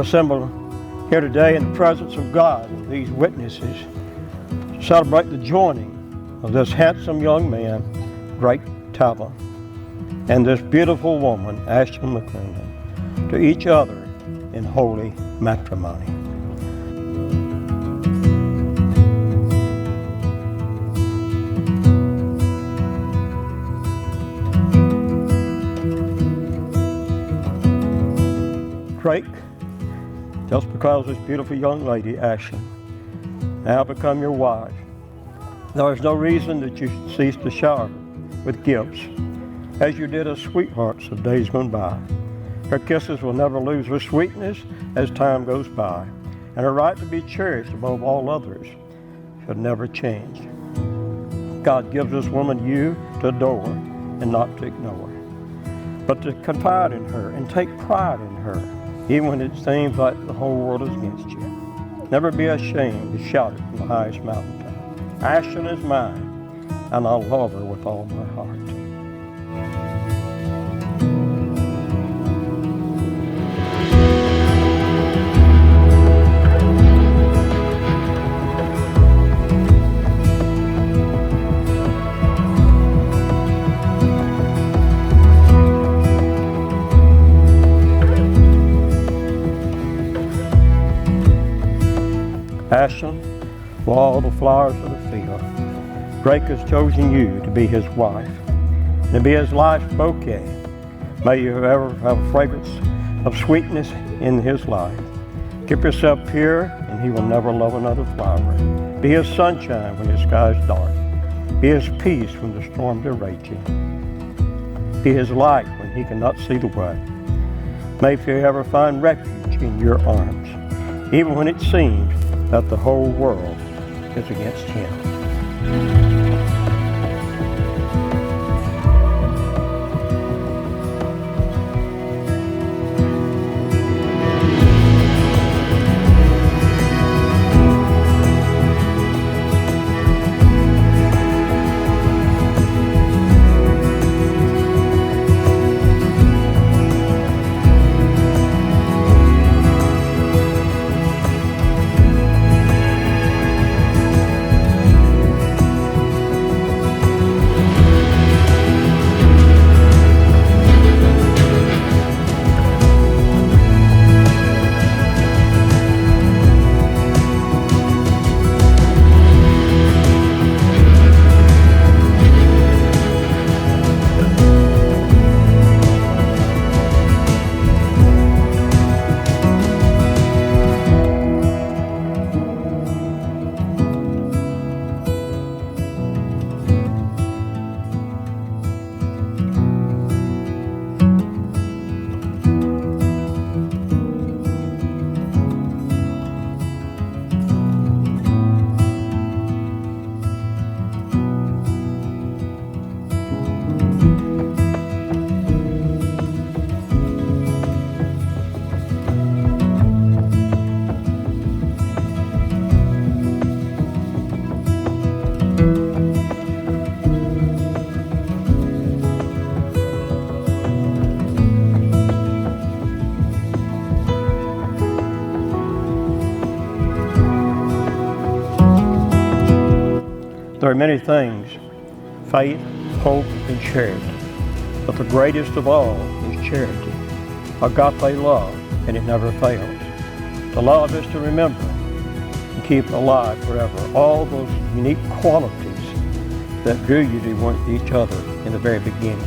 We're assembled here today in the presence of God and these witnesses to celebrate the joining of this handsome young man, great Tavel, and this beautiful woman, Ashley McClendon, to each other in holy matrimony. Drake, just because this beautiful young lady, Ashley, now become your wife, there is no reason that you should cease to shower her with gifts, as you did as sweethearts of days gone by. Her kisses will never lose their sweetness as time goes by, and her right to be cherished above all others should never change. God gives this woman you to adore and not to ignore, but to confide in her and take pride in her, even when it seems like the whole world is against you. Never be ashamed to shout it from the highest mountaintop. Ashley is mine, and I love her with all my heart. Ashley, of all the flowers of the field, Drake has chosen you to be his wife, and to be his life's bouquet. May you ever have a fragrance of sweetness in his life. Keep yourself pure, and he will never love another flower. Be his sunshine when the sky is dark. Be his peace when the storms are raging. Be his light when he cannot see the way. May you ever find refuge in your arms, even when it seems that the whole world is against him. There are many things, faith, hope, and charity, but the greatest of all is charity, agape love, and it never fails. To love is to remember and keep alive forever all those unique qualities that drew you to each other in the very beginning.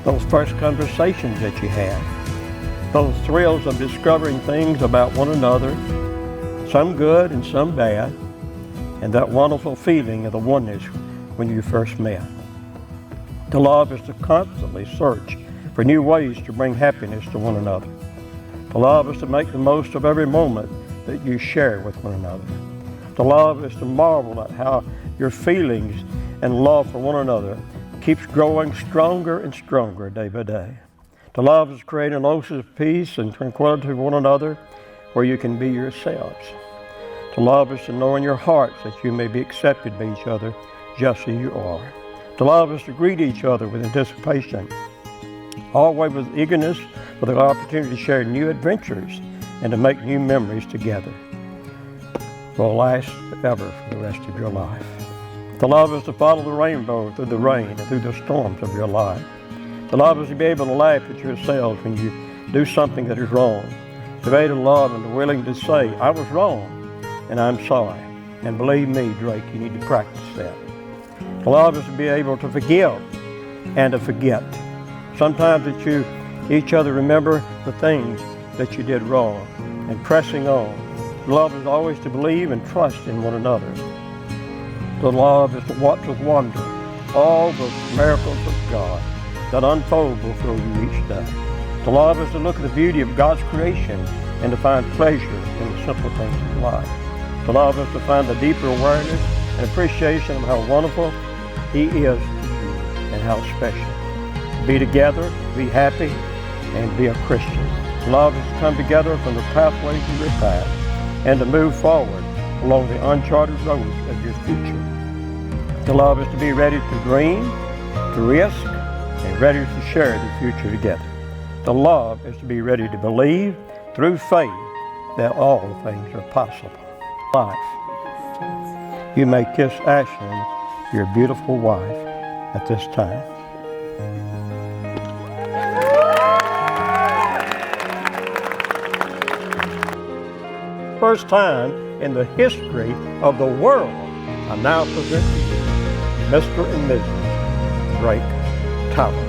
Those first conversations that you had, those thrills of discovering things about one another, some good and some bad, and that wonderful feeling of the oneness when you first met. To love is to constantly search for new ways to bring happiness to one another. To love is to make the most of every moment that you share with one another. To love is to marvel at how your feelings and love for one another keeps growing stronger and stronger day by day. To love is creating an oasis of peace and tranquility with one another where you can be yourselves. To love is to know in your hearts that you may be accepted by each other just as you are. To love is to greet each other with anticipation, always with eagerness for the opportunity to share new adventures and to make new memories together will last forever for the rest of your life. The love is to follow the rainbow through the rain and through the storms of your life. The love is to be able to laugh at yourselves when you do something that is wrong. To be able to love and to willing to say, I was wrong and I'm sorry. And believe me, Drake, you need to practice that. The love is to be able to forgive and to forget. Sometimes that you each other remember the things that you did wrong and pressing on. Love is always to believe and trust in one another. The love is to watch with wonder all the miracles of God that unfold before you each day. The love is to look at the beauty of God's creation and to find pleasure in the simple things of life. The love is to find the deeper awareness and appreciation of how wonderful He is to you and how special. To be together, be happy, and be a Christian. Love is to come together from the pathways of your past and to move forward along the uncharted roads of your future. The love is to be ready to dream, to risk, and ready to share the future together. The love is to be ready to believe through faith that all things are possible. Life. You may kiss Ashlyn, your beautiful wife, at this time. First time in the history of the world, I now present to you Mr. and Mrs. Drake Tavel.